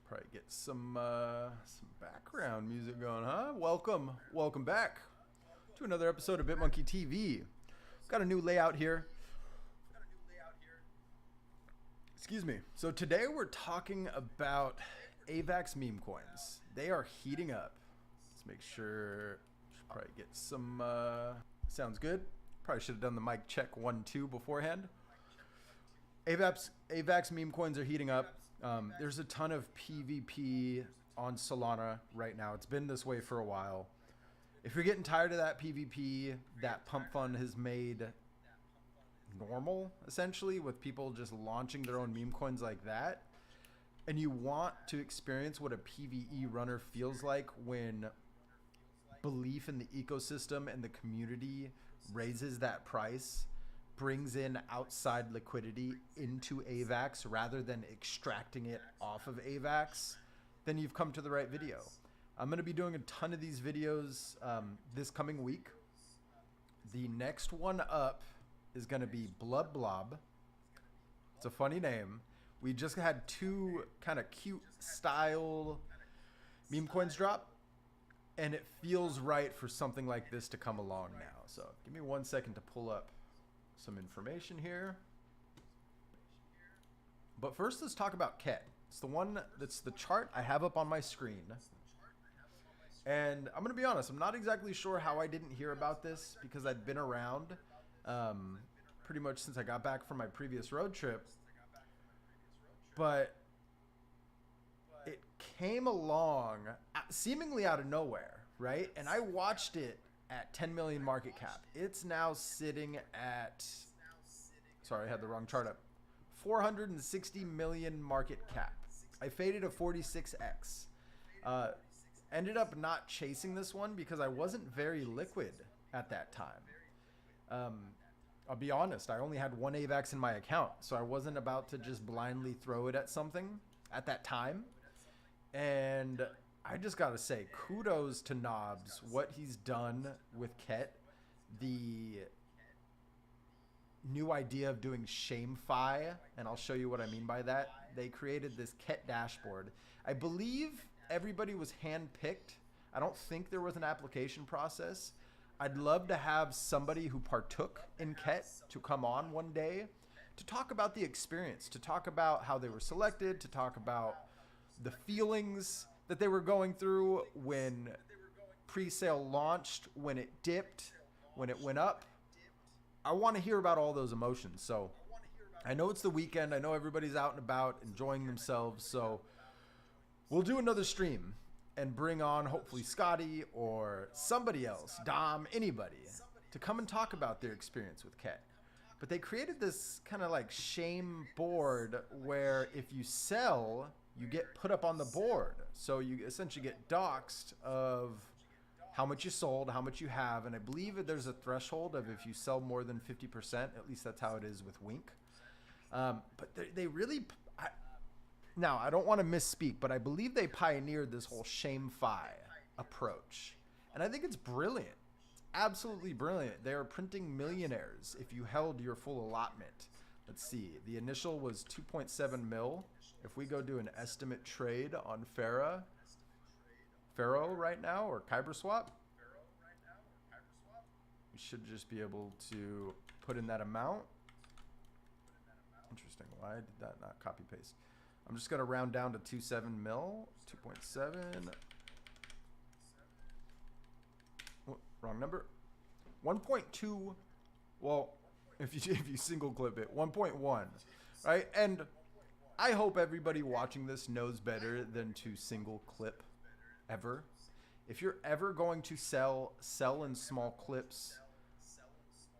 Probably get some background music going, huh? Welcome back to another episode of BitMonkey TV. Got a new layout here. Excuse me. So today we're talking about Avax Memecoins. They are heating up. Let's make sure. Should probably get some. Sounds good. Probably should have done the mic check 1-2 beforehand. Avax Memecoins are heating up. There's a ton of PvP on Solana right now. It's been this way for a while. If you're getting tired of that PvP, that pumpfun has made normal, essentially, with people just launching their own meme coins like that, and you want to experience what a PvE runner feels like when belief in the ecosystem and the community raises that price, brings in outside liquidity into Avax rather than extracting it off of Avax, then you've come to the right video. I'm going to be doing a ton of these videos this coming week. The next one up is going to be Blub Blob. It's a funny name. We just had two kind of cute style meme coins drop, and it feels right for something like this to come along now. So give me 1 second to pull up some information here. But first, let's talk about KET. It's the one that's the chart I have up on my screen. And I'm going to be honest, I'm not exactly sure how I didn't hear about this, because I'd been around pretty much since I got back from my previous road trip. But it came along seemingly out of nowhere, right? And I watched it at 10 million market cap. It's now sitting at, sorry, I had the wrong chart up, 460 million market cap. I faded a 46x. Ended up not chasing this one because I wasn't very liquid at that time. I'll be honest, I only had one AVAX in my account, so I wasn't about to just blindly throw it at something at that time. And I just gotta say, kudos to Knobs, what he's done with KET, the new idea of doing ShameFi, and I'll show you what I mean by that. They created this KET dashboard. I believe everybody was hand-picked. I don't think there was an application process. I'd love to have somebody who partook in KET to come on one day to talk about the experience, to talk about how they were selected, to talk about the feelings that they were going through when pre-sale launched, when it dipped, when it went up. I want to hear about all those emotions. So I know it's the weekend. I know everybody's out and about enjoying themselves. So we'll do another stream and bring on hopefully Scotty or somebody else, Dom, anybody, to come and talk about their experience with KET. But they created this kind of like shame board where if you sell, you get put up on the board. So you essentially get doxed of how much you sold, how much you have. And I believe that there's a threshold of if you sell more than 50%, at least that's how it is with Wink. But they really, now I don't want to misspeak, but I believe they pioneered this whole ShameFi approach. And I think it's brilliant. It's absolutely brilliant. They are printing millionaires if you held your full allotment. Let's see, the initial was 2.7 mil. If we go do an estimate trade on Pharaoh right now, or KyberSwap, we should just be able to put in that amount. Interesting, why did that not copy paste? I'm just gonna round down to 2.7 mil, 2.7. Oh, wrong number. 1.2, well, if you single clip it, 1.1, right? And I hope everybody watching this knows better than to single clip ever. If you're ever going to sell in small clips.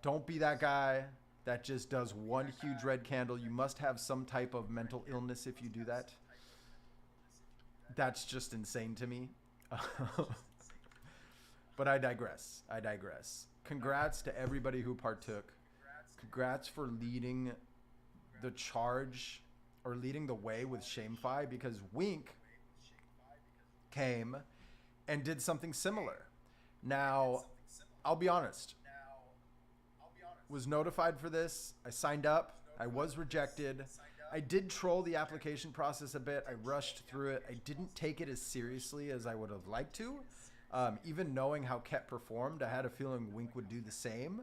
Don't be that guy that just does one huge red candle. You must have some type of mental illness if you do that. That's just insane to me. But I digress. Congrats to everybody who partook. Congrats for leading the charge or leading the way with ShameFi, because Wink came and did something similar. Now, I'll be honest, was notified for this. I signed up. I was rejected. I did troll the application process a bit. I rushed through it. I didn't take it as seriously as I would have liked to. Even knowing how KET performed, I had a feeling Wink would do the same.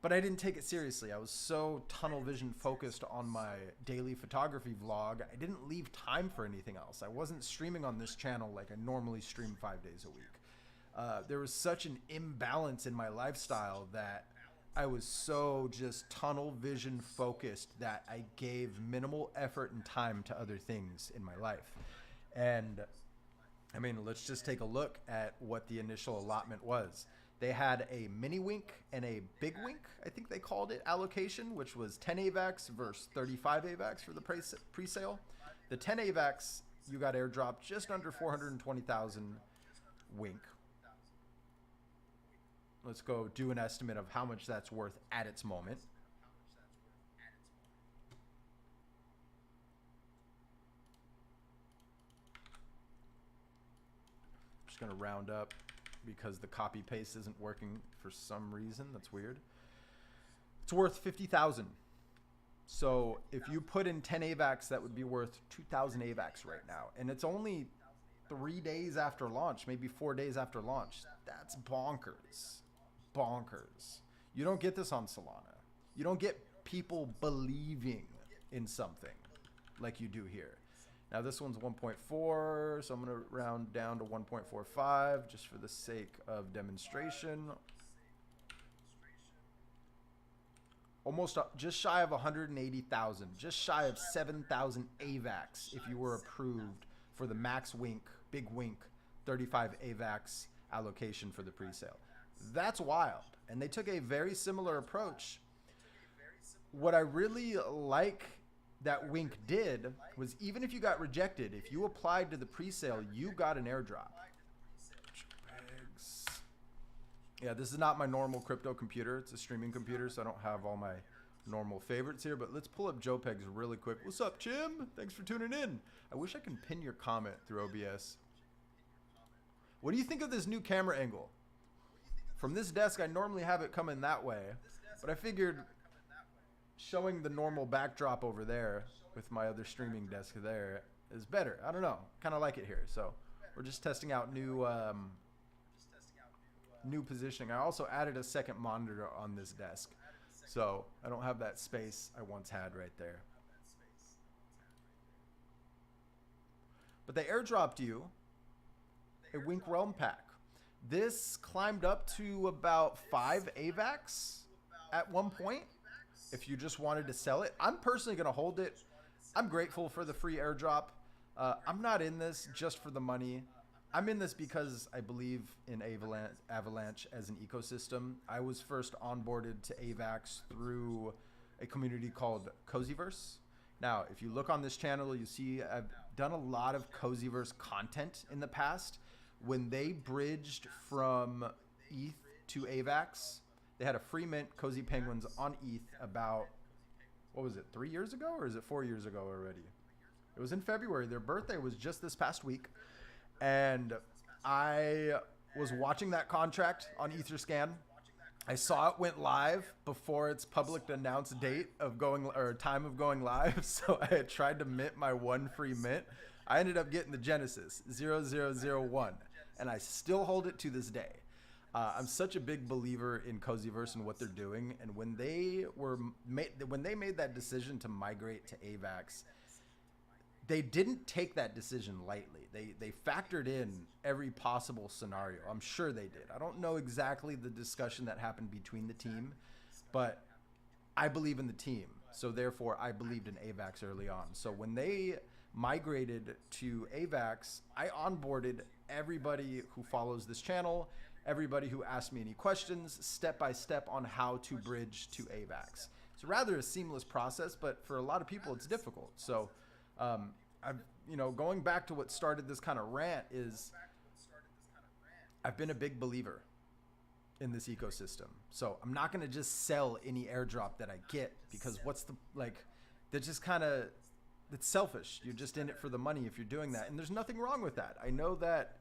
But I didn't take it seriously. I was so tunnel vision focused on my daily photography vlog, I didn't leave time for anything else. I wasn't streaming on this channel like I normally stream 5 days a week. There was such an imbalance in my lifestyle that I was so just tunnel vision focused that I gave minimal effort and time to other things in my life. And I mean, let's just take a look at what the initial allotment was. They had a mini Wink and a big Wink, I think they called it, allocation, which was 10 AVAX versus 35 AVAX for the pre-sale. The 10 AVAX, you got airdropped just under 420,000 Wink. Let's go do an estimate of how much that's worth at its moment. I'm just going to round up because the copy paste isn't working for some reason. That's weird. It's worth 50,000. So if you put in 10 AVAX, that would be worth 2,000 AVAX right now. And it's only 3 days after launch, maybe 4 days after launch. That's bonkers. Bonkers. You don't get this on Solana. You don't get people believing in something like you do here. Now this one's 1.4, so I'm going to round down to 1.45 just for the sake of demonstration. Almost just shy of 180,000, just shy of 7,000 AVAX if you were approved for the max Wink, big Wink, 35 AVAX allocation for the presale. That's wild. And they took a very similar approach. What I really like that Wink did was, even if you got rejected, if you applied to the presale, you got an airdrop. Yeah, this is not my normal crypto computer. It's a streaming computer, so I don't have all my normal favorites here. But let's pull up JPEGs really quick. What's up, Jim? Thanks for tuning in. I wish I can pin your comment through OBS. What do you think of this new camera angle? From this desk, I normally have it coming that way, but I figured showing the normal backdrop over there with my other streaming desk there is better. I don't know. Kind of like it here. So we're just testing out new positioning. I also added a second monitor on this desk, so I don't have that space I once had right there. But they airdropped you a Wink Realm pack. This climbed up to about 5 AVAX at one point if you just wanted to sell it. I'm personally going to hold it. I'm grateful for the free airdrop. I'm not in this just for the money. I'm in this because I believe in Avalanche as an ecosystem. I was first onboarded to Avax through a community called Cozyverse. Now, if you look on this channel, you see I've done a lot of Cozyverse content in the past. When they bridged from ETH to Avax, they had a free mint, Cozy Penguins, on ETH about, what was it, 3 years ago? Or is it 4 years ago already? It was in February. Their birthday was just this past week. And I was watching that contract on Etherscan. I saw it went live before its public announced date of going, or time of going live. So I had tried to mint my one free mint. I ended up getting the Genesis 0001, and I still hold it to this day. I'm such a big believer in Cozyverse and what they're doing. And when they made that decision to migrate to Avax, they didn't take that decision lightly. They factored in every possible scenario. I'm sure they did. I don't know exactly the discussion that happened between the team, but I believe in the team. So therefore, I believed in Avax early on. So when they migrated to Avax, I onboarded everybody who follows this channel, everybody who asked me any questions, step by step on how to bridge to Avax. It's rather a seamless process, but for a lot of people, it's difficult. So going back to what started this kind of rant is I've been a big believer in this ecosystem. So I'm not going to just sell any airdrop that I get, because that's just kind of, it's selfish. You're just in it for the money if you're doing that. And there's nothing wrong with that. I know that,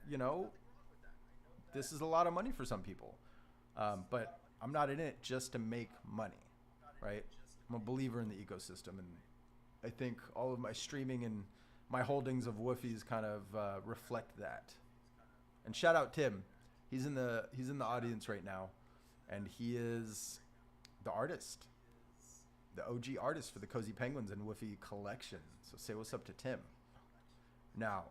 this is a lot of money for some people. But I'm not in it just to make money, right? I'm a believer in the ecosystem, and I think all of my streaming and my holdings of Woofies kind of reflect that. And shout out Tim. He's in the audience right now, and he is the artist, the OG artist for the Cozy Penguins and Woofy collection. So say what's up to Tim. Now,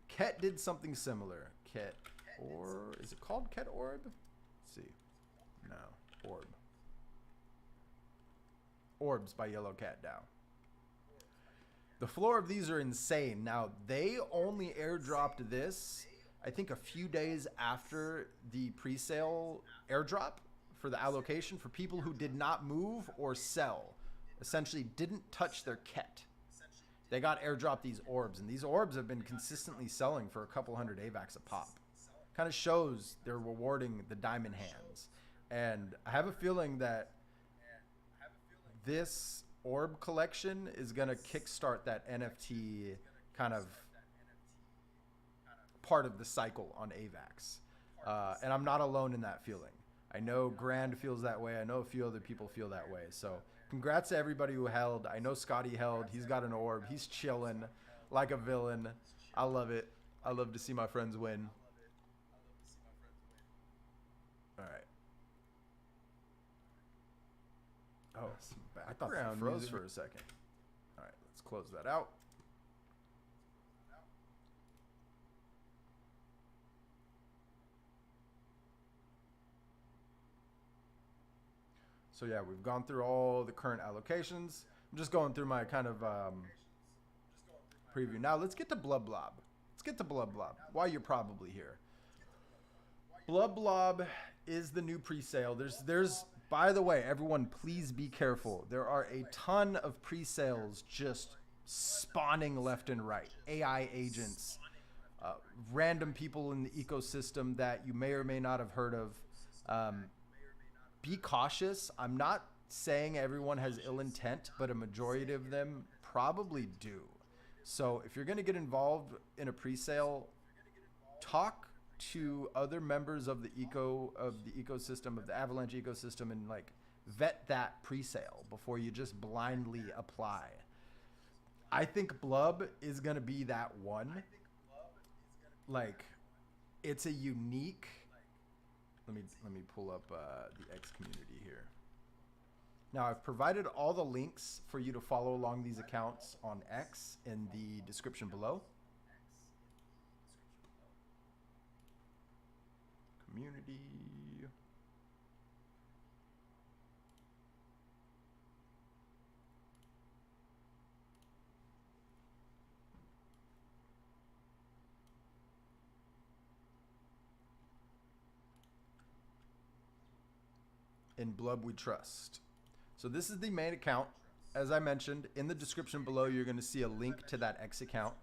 KET did something similar. KET, or is it called KET Orb? Let's see. No, Orb. Orbs by Yellow Cat Dow. The floor of these are insane. Now, they only airdropped this, I think, a few days after the pre-sale airdrop for the allocation for people who did not move or sell. Essentially didn't touch their KET. They got airdropped these orbs, and these orbs have been consistently selling for a couple hundred AVAX a pop. Kind of shows they're rewarding the diamond hands. And I have a feeling that this orb collection is going to kickstart that NFT kind of part of the cycle on AVAX. And I'm not alone in that feeling. I know Grand feels that way. I know a few other people feel that way. So congrats to everybody who held. I know Scotty held. He's got an orb. He's chilling like a villain. I love it. I love to see my friends win. All right. Oh, I thought it froze for a second. All right, let's close that out. So yeah, we've gone through all the current allocations. I'm just going through my kind of preview. Now let's get to Blub Blob. Let's get to Blub Blob. Why you're probably here. Blub Blob is the new pre-sale. There's by the way, everyone, please be careful. There are a ton of pre-sales just spawning left and right. AI agents, random people in the ecosystem that you may or may not have heard of. Be cautious. I'm not saying everyone has ill intent, but a majority of them probably do. So if you're going to get involved in a pre-sale, talk to other members of the ecosystem, of the Avalanche ecosystem, and like vet that pre-sale before you just blindly apply. I think Blub is going to be that one. Like, it's a unique. Let me pull up the X community here. Now, I've provided all the links for you to follow along these accounts on X in the description below. Community. In Blub we trust. So this is the main account. As I mentioned, in the description below, you're going to see a link to that X account.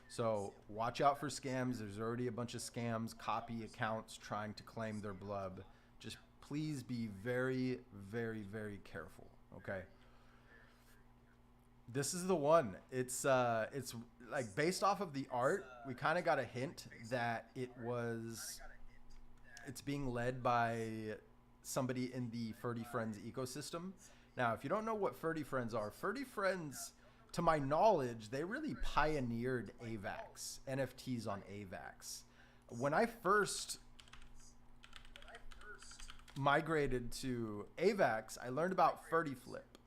So watch out for scams. There's already a bunch of scams, copy accounts trying to claim their Blub. Just please be very, very, very careful. Okay. This is the one. It's like based off of the art, we kind of got a hint that it's being led by somebody in the Ferdy Friends ecosystem. Now, if you don't know what Ferdy Friends are, Ferdy Friends, to my knowledge, they really pioneered AVAX, NFTs on AVAX. When I first migrated to AVAX, I learned about Ferdy Flip,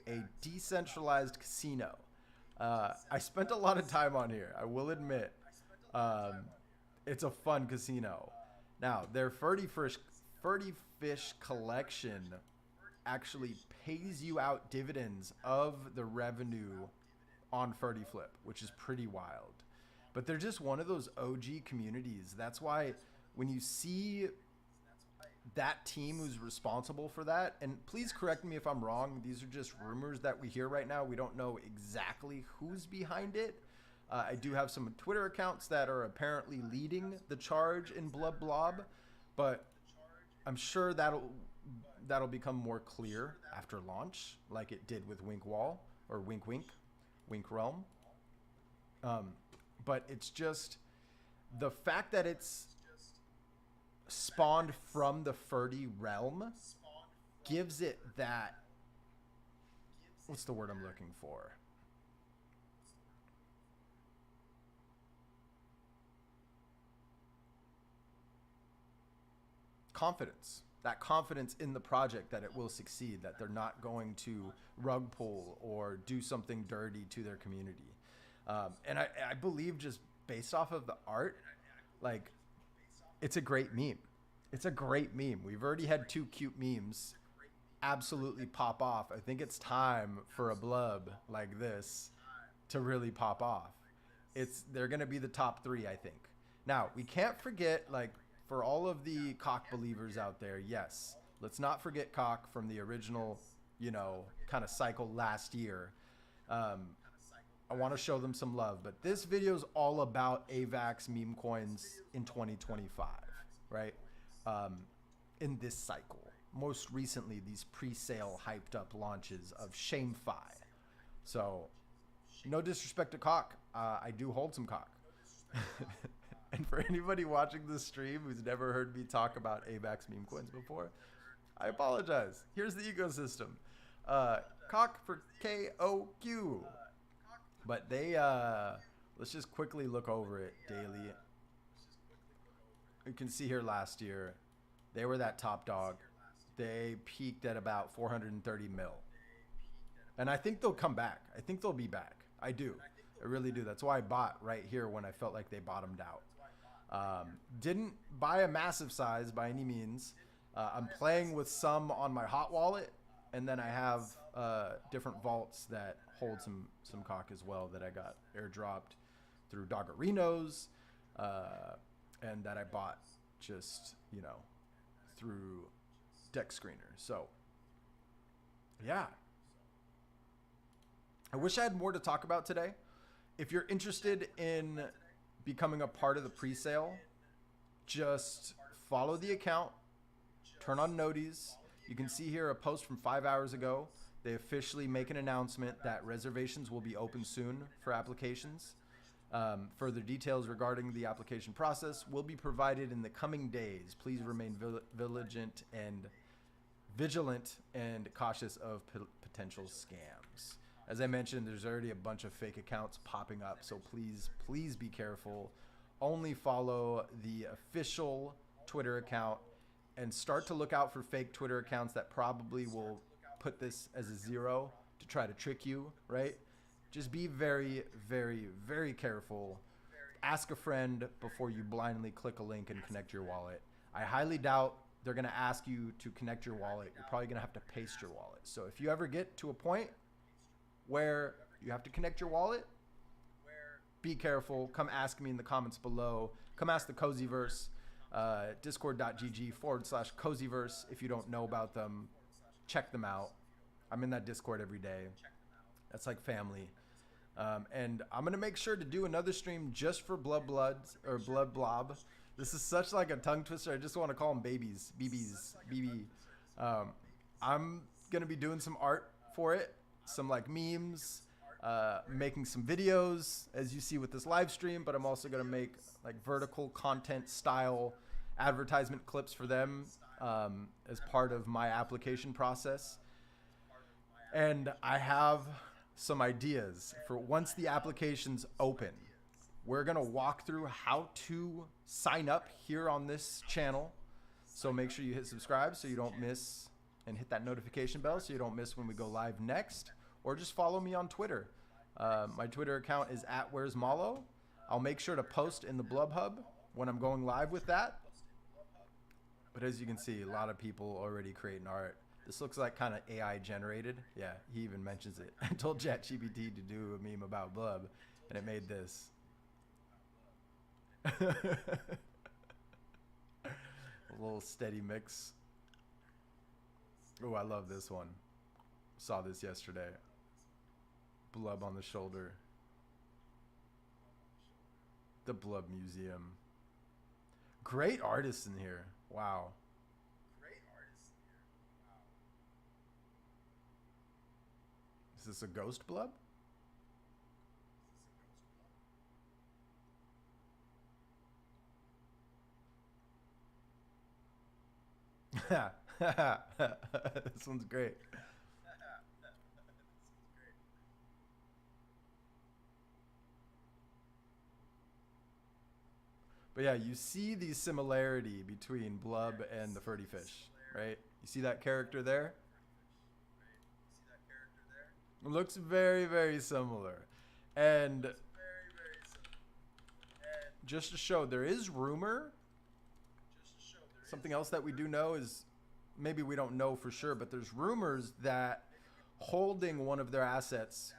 a decentralized casino. I spent a lot of time on here, I will admit. It's a fun casino. Now, their Ferdy Fish collection actually pays you out dividends of the revenue on Ferdy Flip, which is pretty wild. But they're just one of those OG communities. That's why when you see that team who's responsible for that, and please correct me if I'm wrong, these are just rumors that we hear right now. We don't know exactly who's behind it. I do have some Twitter accounts that are apparently leading the charge in Blub Blob, but I'm sure that'll become more clear after launch, like it did with Wink Wall or Wink Realm. But it's just the fact that it's spawned from the Ferdy realm gives it that. What's the word I'm looking for? confidence. That confidence in the project that it will succeed, that they're not going to rug pull or do something dirty to their community. And I believe just based off of the art, like, it's a great meme. It's a great meme. We've already had 2 cute memes absolutely pop off. I think it's time for a blub like this to really pop off. They're going to be the top 3, I think. Now, we can't forget, like, for all of the cock believers out there, yes, let's not forget cock from the original, you know, kind of cycle last year. I want to show them some love, but this video is all about Avax Memecoins in 2025, right? In this cycle. Most recently, these pre-sale hyped up launches of ShameFi. So, no disrespect to cock. I do hold some cock. And for anybody watching this stream who's never heard me talk about Avax Memecoins before, I apologize. Here's the ecosystem. Cock for KOQ. But they, let's just quickly look over it daily. You can see here last year, they were that top dog. They peaked at about 430 mil. And I think they'll come back. I think they'll be back. I do. I really do. That's why I bought right here when I felt like they bottomed out. Didn't buy a massive size by any means. I'm playing with some on my hot wallet, and then I have different vaults that hold some cock as well that I got airdropped through Doggerinos, and that I bought just, you know, through Deck Screener. So yeah, I wish I had more to talk about today. If you're interested in becoming a part of the pre-sale, just follow the account, turn on noties. You can see here a post from 5 hours ago. They officially make an announcement that reservations will be open soon for applications. Further details regarding the application process will be provided in the coming days. Please remain vigilant and cautious of potential scams. As I mentioned, there's already a bunch of fake accounts popping up, so please be careful. Only follow the official Twitter account and start to look out for fake Twitter accounts that probably will put this as a 0 to try to trick you, right? Just be very, very, very careful. Ask a friend before you blindly click a link and connect your wallet. I highly doubt they're going to ask you to connect your wallet. You're probably going to have to paste your wallet. So if you ever get to a point where you have to connect your wallet, be careful. Come ask me in the comments below. Come ask the Cozyverse, discord.gg/Cozyverse. If you don't know about them, check them out. I'm in that Discord every day. That's like family. And I'm going to make sure to do another stream just for Blub Blob. This is such like a tongue twister. I just want to call them babies. BB. I'm going to be doing some art for it. Some like memes, making some videos as you see with this live stream, but I'm also going to make like vertical content style advertisement clips for them as part of my application process. And I have some ideas for once the application's open. We're going to walk through how to sign up here on this channel. So make sure you hit subscribe so you don't miss, and hit that notification bell so you don't miss when we go live next. Or just follow me on Twitter. My Twitter account is @where'smallow. I'll make sure to post in the Blub Hub when I'm going live with that. But as you can see, a lot of people already creating art. This looks like kind of AI generated. Yeah, he even mentions it. I told ChatGPT to do a meme about Blub, and it made this. A little steady mix. Oh, I love this one. Saw this yesterday. Blub on the shoulder. The Blub Museum. Great artists in here. Wow. Is this a ghost Blub? This one's great. But yeah, you see the similarity between Blub and the Furry Fish, right? You see that character there? It looks very, very similar. And just to show, there is rumor. Something else that we do know is, maybe we don't know for sure, but there's rumors that holding one of their assets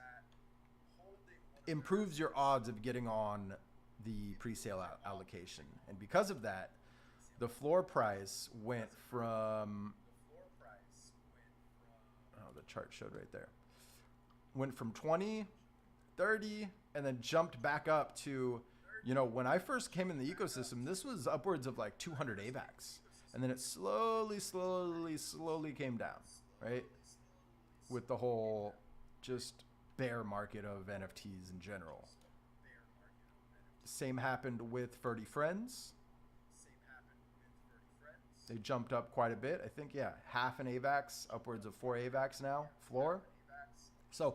improves your odds of getting on the pre-sale allocation. And because of that, the floor price went from, oh, the chart showed right there, went from 20, 30, and then jumped back up to, you know, when I first came in the ecosystem, this was upwards of like 200 AVAX. And then it slowly came down, right? With the whole just bear market of NFTs in general. Same happened with Furry Friends. They jumped up quite a bit. I think, yeah, half an AVAX, upwards of 4 AVAX now, floor. So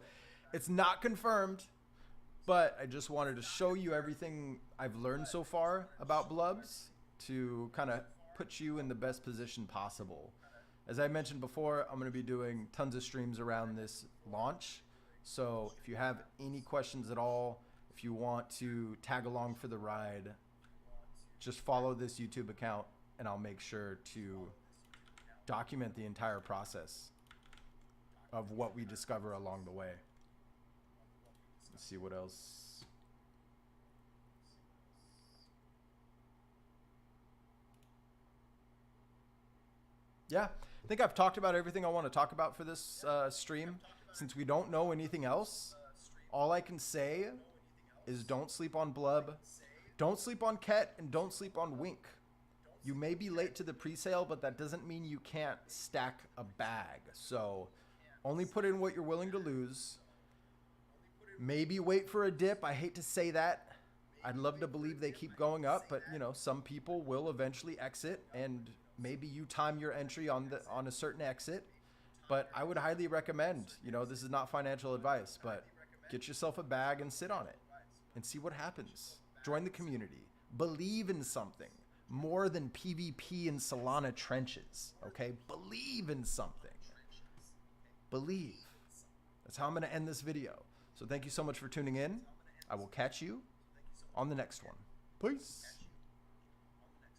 it's not confirmed, but I just wanted to show you everything I've learned so far about Blubs to kind of put you in the best position possible. As I mentioned before, I'm going to be doing tons of streams around this launch. So if you have any questions at all, if you want to tag along for the ride, just follow this YouTube account and I'll make sure to document the entire process of what we discover along the way. Let's see what else. Yeah, I think I've talked about everything I want to talk about for this stream. Since we don't know anything else, all I can say is don't sleep on Blub, don't sleep on KET, and don't sleep on Wink. You may be late to the pre-sale, but that doesn't mean you can't stack a bag. So only put in what you're willing to lose. Maybe wait for a dip. I hate to say that. I'd love to believe they keep going up, but you know, some people will eventually exit, and maybe you time your entry on a certain exit. But I would highly recommend, you know, this is not financial advice, but get yourself a bag and sit on it and see what happens. Join the community. Believe in something more than PvP and Solana trenches, okay? Believe in something. Believe. That's how I'm going to end this video. So thank you so much for tuning in. I will catch you on the next one. Peace.